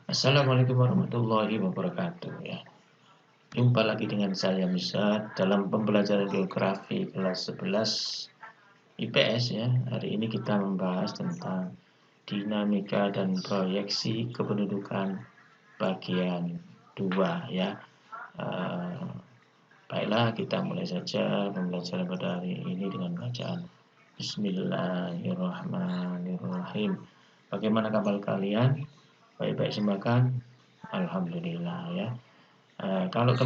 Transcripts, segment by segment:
Assalamualaikum warahmatullahi wabarakatuh ya. Jumpa lagi dengan saya Misad dalam pembelajaran geografi kelas 11 IPS ya. Hari ini kita membahas tentang dinamika dan proyeksi kependudukan bagian 2 ya. Baiklah, kita mulai saja pembelajaran pada hari ini dengan bacaan Bismillahirrahmanirrahim. Bagaimana kabar kalian? Baik-baik semua kan? Alhamdulillah ya. Kalau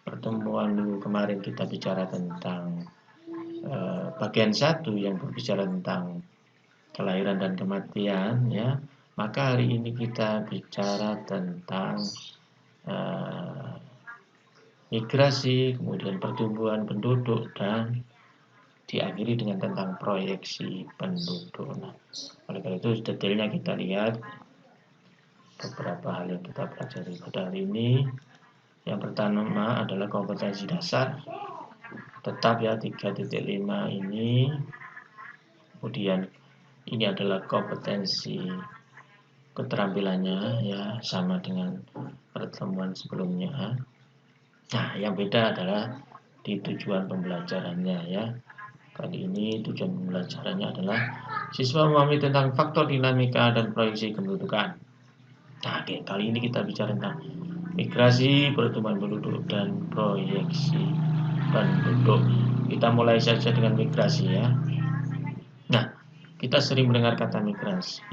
pertemuan minggu kemarin kita bicara tentang bagian 1 yang berbicara tentang kelahiran dan kematian ya, maka hari ini kita bicara tentang migrasi, kemudian pertumbuhan penduduk, dan diakhiri dengan tentang proyeksi penduduk. Nah, oleh karena itu detailnya kita lihat beberapa hal yang kita pelajari pada hari ini. Yang pertama adalah kompetensi dasar, tetap ya 3.5 ini. Kemudian ini adalah kompetensi keterampilannya ya, sama dengan pertemuan sebelumnya. Nah, yang beda adalah di tujuan pembelajarannya ya. Kali ini tujuan pembelajarannya adalah siswa memahami tentang faktor dinamika dan proyeksi kependudukan. Nah, kali ini kita bicara tentang migrasi, pertumbuhan penduduk, dan proyeksi penduduk. Kita mulai saja dengan migrasi ya. Nah, kita sering mendengar kata migrasi.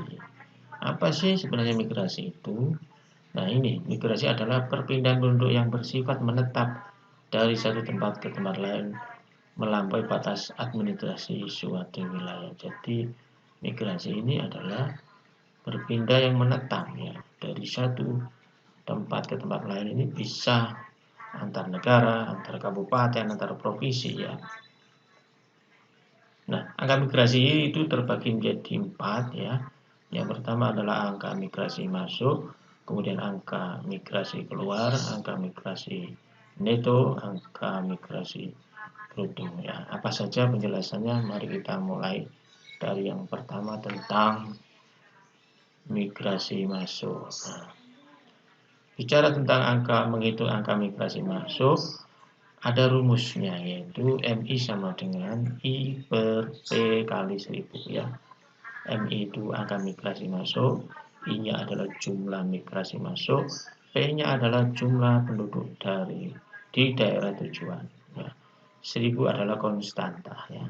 Apa sih sebenarnya migrasi itu? Nah, ini migrasi adalah perpindahan penduduk yang bersifat menetap dari satu tempat ke tempat lain melampaui batas administrasi suatu wilayah. Jadi migrasi ini adalah berpindah yang menetap ya, dari satu tempat ke tempat lain. Ini bisa antar negara, antar kabupaten, antar provinsi ya. Nah, angka migrasi itu terbagi menjadi 4 ya. Yang pertama adalah angka migrasi masuk, kemudian angka migrasi keluar, angka migrasi neto, angka migrasi bruto ya. Apa saja penjelasannya? Mari kita mulai dari yang pertama tentang migrasi masuk. Nah, bicara tentang menghitung angka migrasi masuk, ada rumusnya, yaitu MI sama dengan I per P kali 1000 ya. MI itu angka migrasi masuk, I-nya adalah jumlah migrasi masuk, P-nya adalah jumlah penduduk di daerah tujuan ya. 1000 adalah konstanta ya.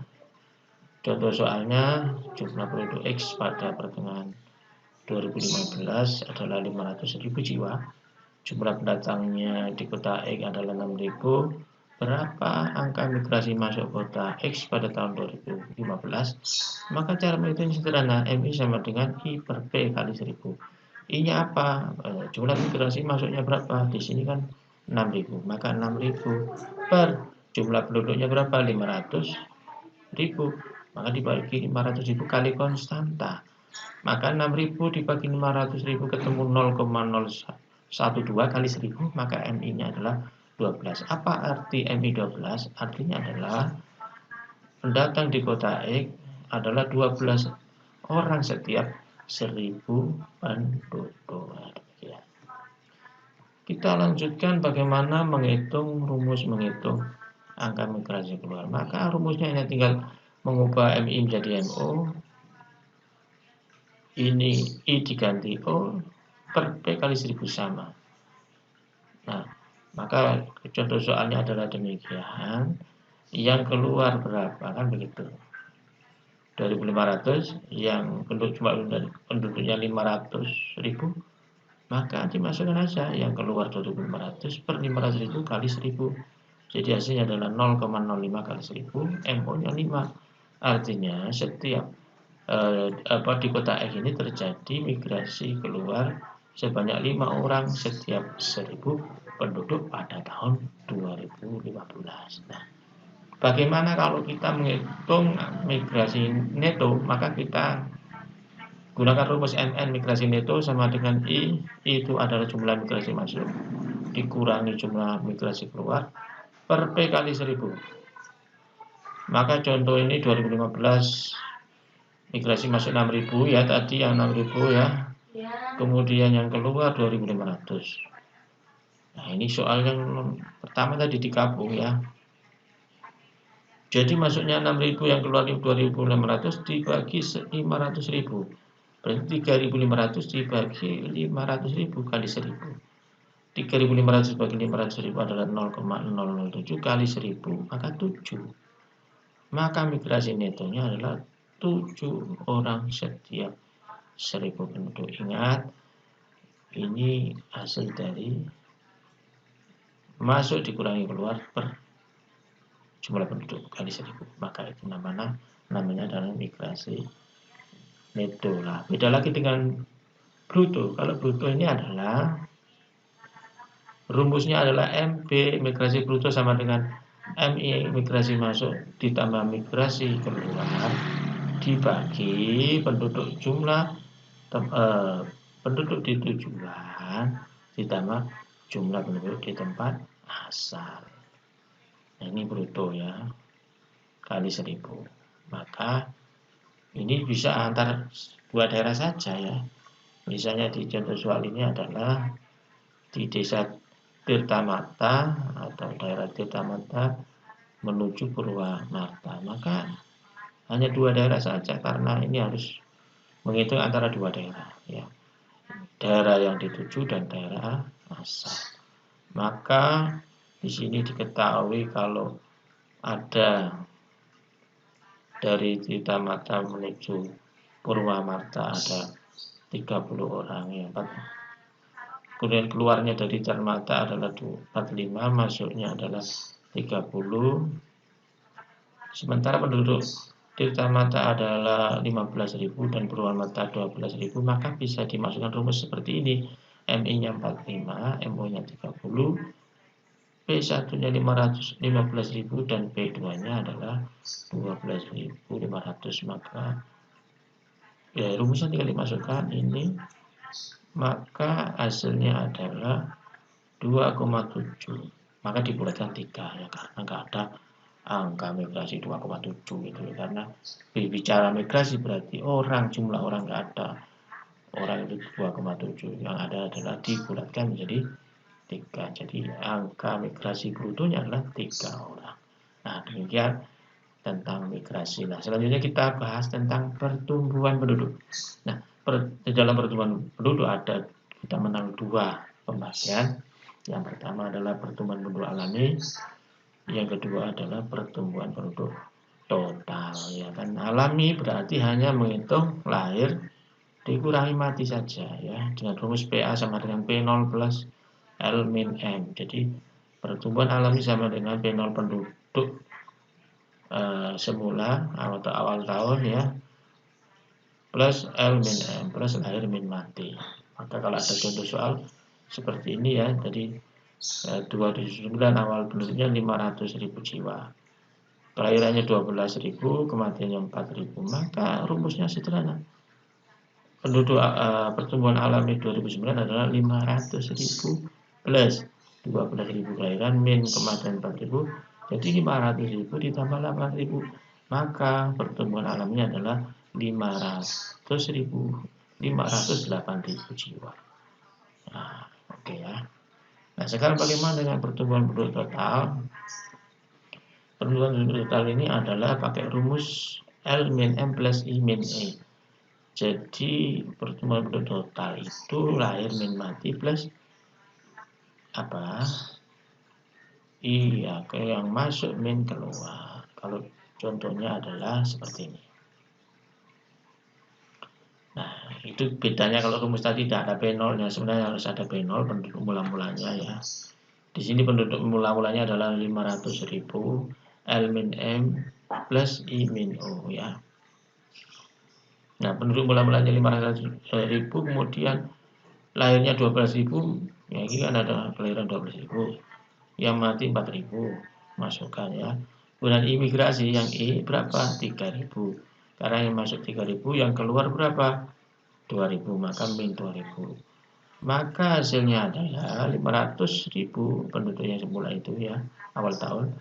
Contoh soalnya, jumlah penduduk X pada pertengahan 2015 adalah 500.000 jiwa. Jumlah pendatangnya di kota X adalah 6.000. Berapa angka migrasi masuk kota X pada tahun 2015? Maka cara menghitung sederhana, MI sama dengan I per P kali 1000. I-nya apa? Jumlah migrasi masuknya berapa? Di sini kan 6.000. Maka 6.000 per jumlah penduduknya berapa? 500.000. Maka dibagi 500.000 kali konstanta. Maka 6.000 dibagi 500.000 ketemu 0,012 kali 1000, maka MI-nya adalah 12. Apa arti MI 12? Artinya adalah pendatang di kota X adalah 12 orang setiap 1000 penduduk. Kita lanjutkan bagaimana rumus menghitung angka migrasi keluar. Maka rumusnya hanya tinggal mengubah MI menjadi MO. Ini I diganti O per P kali 1000 sama. Nah, maka contoh soalnya adalah demikian. Yang keluar berapa? Kan begitu. 2.500, yang penduduknya 500.000, maka dimasukkan aja yang keluar 2.500 per 500.000 kali 1000. Jadi hasilnya adalah 0,05 kali 1000, MO-nya 5. Artinya setiap di kota X ini terjadi migrasi keluar sebanyak 5 orang setiap 1000 penduduk pada tahun 2015. Nah, bagaimana kalau kita menghitung migrasi neto? Maka kita gunakan rumus MN migrasi neto sama dengan I itu adalah jumlah migrasi masuk dikurangi jumlah migrasi keluar per P kali 1000. Maka contoh ini 2015 migrasi masuk 6.000 ya, tadi yang 6.000 ya. kemudian yang keluar 2.500. Nah, ini soal yang pertama tadi digabung ya. Jadi masuknya 6.000, yang keluar 2.500 dibagi 500.000. Berarti 3.500 dibagi 500.000 kali 1.000. 3.500 bagi 500.000 adalah 0,007 kali 1.000, maka 7. Maka migrasi netonya adalah 7 orang setiap 1.000 penduduk. Ingat, ini hasil dari masuk dikurangi keluar per jumlah penduduk kali 1.000. Maka itu namanya adalah migrasi neto. Nah, beda lagi dengan bruto. Kalau bruto ini adalah rumusnya adalah MB migrasi bruto sama dengan MI migrasi masuk ditambah migrasi keluar dibagi penduduk jumlah penduduk di tujuan ditambah jumlah penduduk di tempat asal. Nah, ini bruto ya, kali 1.000. Maka ini bisa antar dua daerah saja ya. Misalnya di contoh soal ini adalah di desa Tirtamata atau daerah Tirtamata menuju Purwamarta. Maka hanya dua daerah saja karena ini harus menghitung antara dua daerah ya. Daerah yang dituju dan daerah asal. Maka di sini diketahui kalau ada dari Tirtamata menuju Purwamarta ada 30 orang ya. Kemudian keluarnya dari Tirtamata adalah 45, masuknya adalah 30. Sementara penduduk Tirtamata adalah 15.000 dan Purwamarta 12.000, maka bisa dimasukkan rumus seperti ini. MI-nya 45, MO-nya 30, P1-nya 15.000 dan P2-nya adalah 12.500. Maka ya rumusnya tinggal dimasukkan ini, maka hasilnya adalah 2,7. Maka dibulatkan 3 ya, karena nggak ada angka migrasi 2,7 itu ya, karena bicara migrasi berarti jumlah orang nggak ada, orang itu 2,7, yang ada adalah dibulatkan menjadi 3. Jadi angka migrasi brutonya adalah 3 orang. Nah, demikian tentang migrasi. Nah, selanjutnya kita bahas tentang pertumbuhan penduduk. Nah, di dalam pertumbuhan penduduk ada kita menang 2 pembagian. Yang pertama adalah pertumbuhan penduduk alami, yang kedua adalah pertumbuhan penduduk total. Ya kan, alami berarti hanya menghitung lahir dikurangi mati saja ya, dengan rumus PA sama dengan P0 plus L min M. Jadi pertumbuhan alami sama dengan P0 penduduk semula atau awal tahun ya, plus L min M plus lahir min mati. Maka kalau ada contoh soal seperti ini ya, jadi 2009 awal penduduknya 500.000 jiwa, kelahirannya 12.000, kematiannya 4.000, maka rumusnya sederhana. Penduduk pertumbuhan alami 2009 adalah 500.000 plus 12.000 kelahiran min kematian 4.000, jadi 500.000 ditambah 8.000, maka pertumbuhan alaminya adalah 508.000 jiwa. Nah, oke ya. Nah, sekarang bagaimana dengan pertumbuhan penduduk total? Pertumbuhan penduduk total ini adalah pakai rumus L min M plus I min E. Jadi pertumbuhan penduduk total itu lahir min mati plus apa? Iya, ke yang masuk min keluar. Kalau contohnya adalah seperti ini. Nah, itu bedanya kalau rumus tadi tidak ada P0-nya. Sebenarnya harus ada P0 penduduk mula-mulanya ya. Di sini penduduk mula-mulanya adalah 500.000, L min M plus I min O ya. Nah, penduduk mula-mulanya 500.000, kemudian lahirnya 12.000, ya ini kan ada kelahiran 12.000, yang mati 4.000, masukkan ya. Kemudian imigrasi yang I berapa? 3.000. Karena yang masuk 3.000, yang keluar berapa? 2.000, maka min 2.000. Maka hasilnya adalah 500.000 penduduk yang semula itu ya, awal tahun,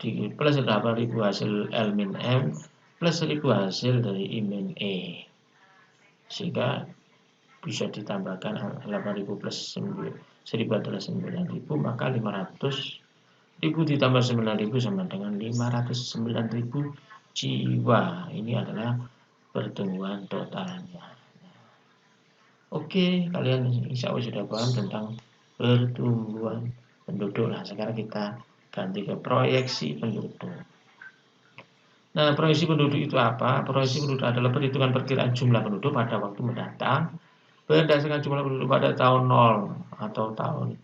di plus 8.000 hasil L min M plus 1.000 hasil dari I min E. Sehingga bisa ditambahkan 8.000 plus 1.000 adalah 9.000, maka 500.000 ditambah 9.000 sama dengan 509.000 jiwa. Ini adalah pertumbuhan totalnya. Oke, kalian insya Allah sudah paham tentang pertumbuhan penduduk. Nah, sekarang kita ganti ke proyeksi penduduk. Nah, proyeksi penduduk itu apa? Proyeksi penduduk adalah perhitungan perkiraan jumlah penduduk pada waktu mendatang berdasarkan jumlah penduduk pada tahun 0 atau tahun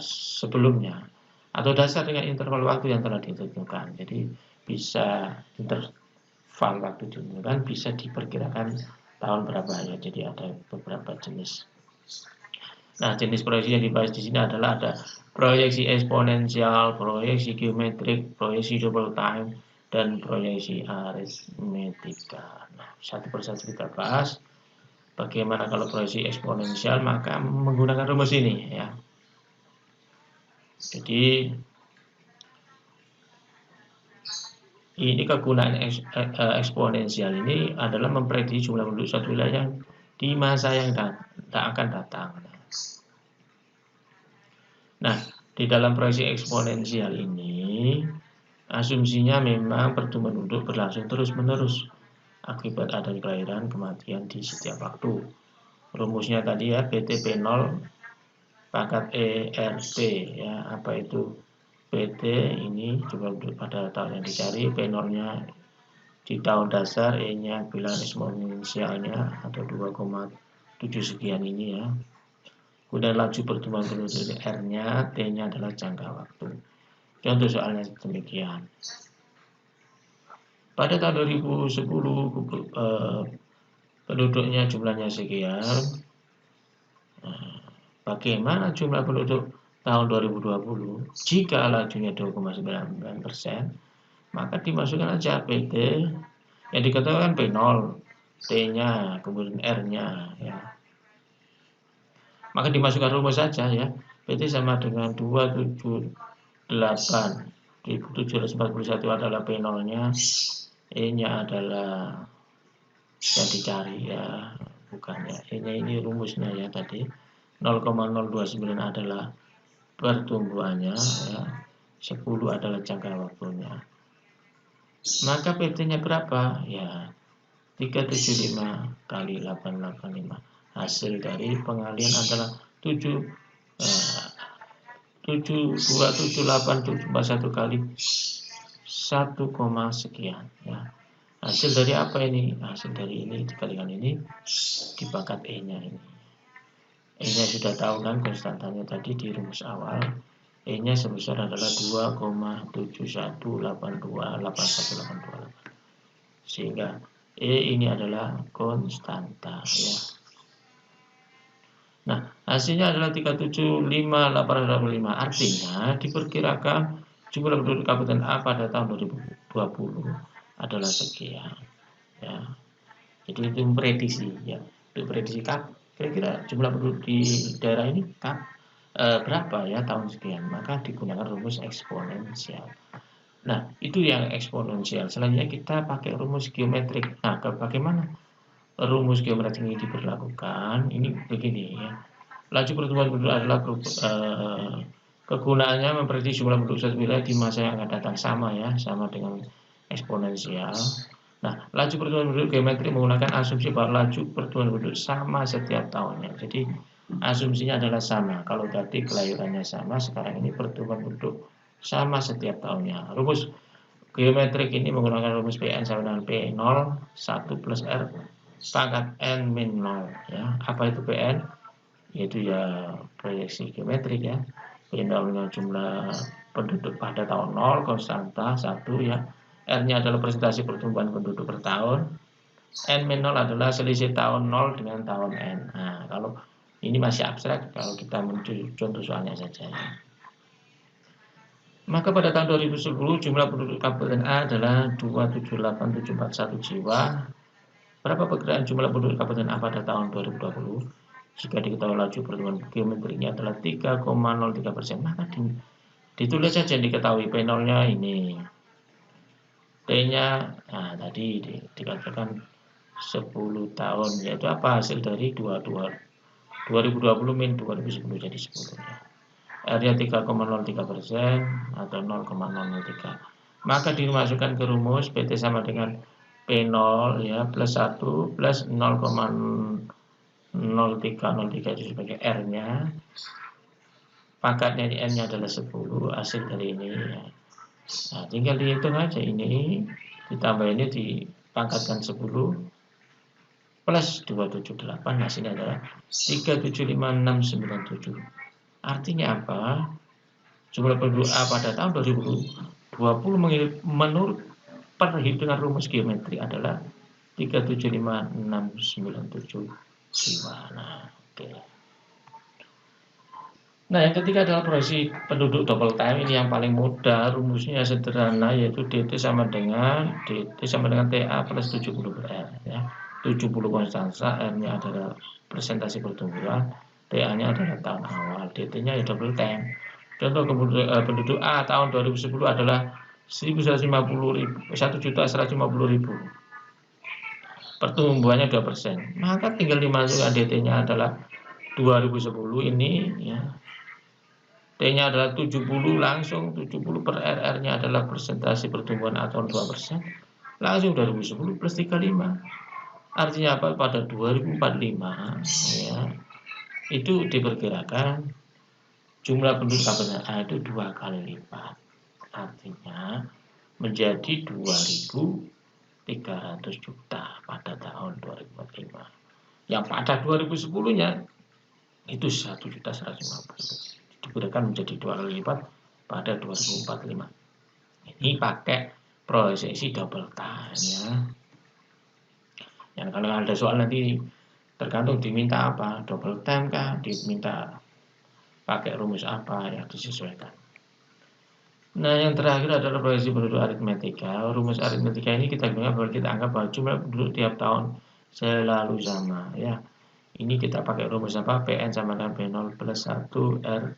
sebelumnya, atau dasar dengan interval waktu yang telah ditentukan. Jadi bisa interval waktu ditentukan, bisa diperkirakan tahun berapa ya. Jadi ada beberapa jenis. Nah, jenis proyeksi yang dibahas di sini adalah ada proyeksi eksponensial, proyeksi geometrik, proyeksi double time, dan proyeksi aritmetika. Nah, satu persatu kita bahas. Bagaimana kalau proyeksi eksponensial? Maka menggunakan rumus ini ya. Jadi ini kegunaan eksponensial ini adalah memprediksi jumlah penduduk suatu wilayah di masa yang akan datang. Nah, di dalam proyeksi eksponensial ini asumsinya memang pertumbuhan penduduk berlangsung terus-menerus akibat adanya kelahiran kematian di setiap waktu. Rumusnya tadi ya, PT P0 pangkat ERT ya. Apa itu PT? Ini coba pada tahun yang dicari, P0-nya di tahun dasar, E-nya bilangan eksponensialnya atau 2,7 sekian ini ya. Kemudian laju pertumbuhan penduduk R-nya, T-nya adalah jangka waktu. Contoh soalnya demikian. Pada tahun 2010 penduduknya jumlahnya sekian. Bagaimana jumlah penduduk tahun 2020? Jika lajunya 2,99%, maka dimasukkan aja PT yang dikatakan P0, T-nya, kemudian R-nya ya. Maka dimasukkan rumus saja ya. PT sama dengan 278.741 adalah P0-nya, E-nya adalah yang dicari ya, bukannya. E-nya ini rumusnya ya tadi. 0,029 adalah pertumbuhannya ya. 10 adalah jangka waktunya. Maka PT-nya berapa? Ya 375 kali 885. Hasil dari pengalian adalah 7278741 kali 1, sekian ya. Hasil dari apa ini? Hasil dari ini dikalikan ini dipangkat E-nya ini. E-nya sudah tahu kan konstantanya tadi di rumus awal. E-nya sebesar adalah 2,71828188. Sehingga E ini adalah konstanta ya. Nah, hasilnya adalah 375.885. Artinya diperkirakan jumlah penduduk Kabupaten A pada tahun 2020 adalah sekian ya. Jadi itu prediksi ya. Untuk prediksi kira-kira jumlah penduduk di daerah ini berapa ya tahun sekian, maka digunakan rumus eksponensial. Nah, itu yang eksponensial. Selanjutnya kita pakai rumus geometrik. Nah, bagaimana rumus geometrik ini diberlakukan? Ini begini ya. Laju pertumbuhan penduduk adalah kegunaannya memprediksi jumlah penduduk suatu wilayah di masa yang akan datang, sama ya, sama dengan eksponensial. Nah, laju pertumbuhan penduduk geometrik menggunakan asumsi bahwa laju pertumbuhan penduduk sama setiap tahunnya. Jadi asumsinya adalah sama. Kalau tadi kelahirannya sama, sekarang ini pertumbuhan penduduk sama setiap tahunnya. Rumus geometrik ini menggunakan rumus PN sama dengan P0 1 plus R pangkat N min 0 ya. Apa itu PN? Yaitu ya proyeksi geometrik ya. P0-nya jumlah penduduk pada tahun 0, konstanta 1 ya. R-nya adalah presentasi pertumbuhan penduduk per tahun. N-0 adalah selisih tahun 0 dengan tahun N. Nah, kalau ini masih abstrak, kalau kita menuju contoh soalnya saja. Maka pada tahun 2010 jumlah penduduk Kabupaten A adalah 278.741 jiwa. Berapa perkiraan jumlah penduduk Kabupaten A pada tahun 2020? Jika diketahui laju pertumbuhan geometriknya adalah 3,03%, maka ditulis saja diketahui P0-nya ini. T-nya, nah tadi dikatakan 10 tahun, yaitu apa hasil dari 2020 min 2010 jadi 10 ya. R-nya 3,03% atau 0,003. Maka dimasukkan ke rumus PT sama dengan P0 ya plus 1 plus 0,0303 itu sebagai R-nya. Pangkatnya di N-nya adalah 10, hasil dari ini ya. Nah, tinggal dihitung aja ini, ditambah ini dipangkatkan 10 plus 278, hasilnya adalah 375.697. Artinya apa? Jumlah penduduk A pada tahun 2020 menurut perhitungan rumus geometri adalah 375.697 jiwa. Nah, oke. Nah, yang ketiga adalah proyeksi penduduk double time. Ini yang paling mudah, rumusnya sederhana, yaitu DT sama dengan TA plus 70 per R ya. 70 konstansa, R-nya adalah persentase pertumbuhan, TA-nya adalah tahun awal, DT-nya ya double time. Contoh penduduk A tahun 2010 adalah 1.150.000. Pertumbuhannya 2%. Maka tinggal dimasukkan DT-nya adalah 2010 ini ya. T-nya adalah 70, langsung 70 per RR-nya adalah persentase pertumbuhan atau 2%. Langsung 2010 plus 35. Artinya apa? Pada 2045 ya, itu diperkirakan jumlah penduduk kabupaten A itu 2 kali lipat. Artinya menjadi 2.300 juta pada tahun 2045. Yang pada 2010-nya itu 1.150.000. Digunakan menjadi 2 kali lipat pada 2045. Ini pakai prosesi double time ya. Yang kalau ada soal nanti tergantung diminta apa, double time kah, diminta pakai rumus apa ya, disesuaikan. Nah, yang terakhir adalah proyeksi penduduk aritmetika. Rumus aritmetika ini kita gunakan bahwa kita anggap bahwa jumlah penduduk tiap tahun selalu sama ya. Ini kita pakai rumus apa? PN sama dengan P0 plus 1 R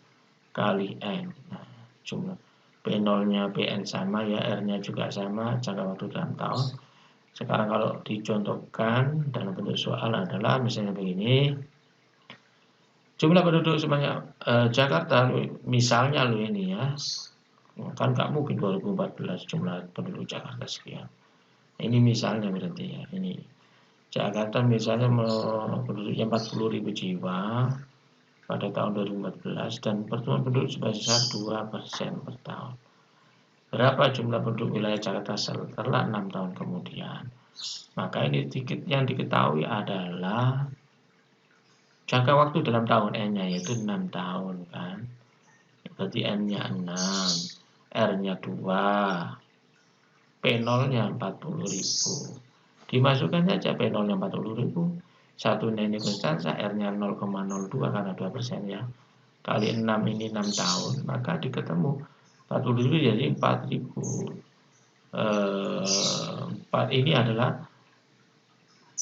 kali N. Nah, jumlah P0-nya PN sama ya, R-nya juga sama, jangka waktu dalam tahun. Sekarang kalau dicontohkan dalam bentuk soal adalah misalnya begini. Jumlah penduduk sebanyak Jakarta, misalnya lo ini ya. Kan nggak mungkin 2014 jumlah penduduk Jakarta sekian. Ini misalnya berarti ya. Ini Jakarta misalnya penduduknya 40.000 jiwa pada tahun 2014 dan pertumbuhan penduduk sebesar 2% per tahun. Berapa jumlah penduduk wilayah Jakarta setelah 6 tahun kemudian? Maka ini yang diketahui adalah jangka waktu dalam tahun N-nya yaitu 6 tahun kan. Berarti N-nya 6, R-nya 2, P0-nya 40.000. Dimasukkan saja P0-nya 40.000. Satunya ini konstansa, R-nya 0,02 karena 2% ya. Kali 6 ini 6 tahun, maka diketemu 40.000 jadi 4.000. 4 ini adalah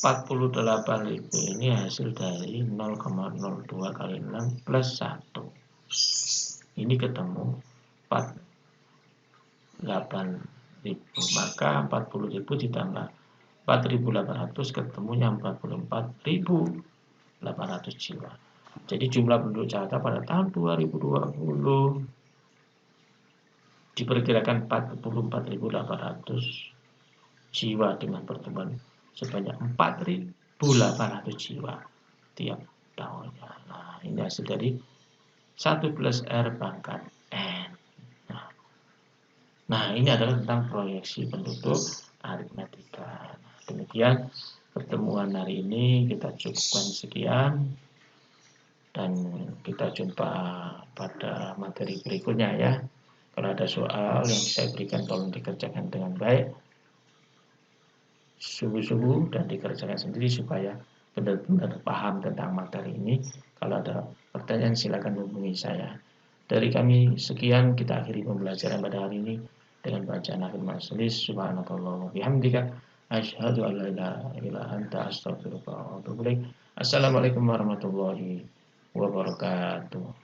48.000. Ini hasil dari 0,02 kali 6 plus 1. Ini ketemu 48.000. Maka 40.000 ditambah 4.800 ketemunya 44.800 jiwa. Jadi jumlah penduduk Jakarta pada tahun 2020 diperkirakan 44.800 jiwa dengan pertumbuhan sebanyak 4.800 jiwa tiap tahunnya. Nah, ini hasil dari 1 plus R pangkat N. Nah, ini adalah tentang proyeksi penduduk aritmetika. Nah, demikian pertemuan hari ini, kita cukupkan sekian dan kita jumpa pada materi berikutnya ya. Kalau ada soal yang saya berikan tolong dikerjakan dengan baik, sungguh-sungguh dan dikerjakan sendiri supaya benar-benar paham tentang materi ini. Kalau ada pertanyaan silakan hubungi saya. Dari kami sekian, kita akhiri pembelajaran pada hari ini dengan bacaan akhir majelis. Subhanakallah wa bihamdika asyhadu an la ilaha illa anta astaghfiruka wa atubu ilaik. Assalamualaikum warahmatullahi wabarakatuh.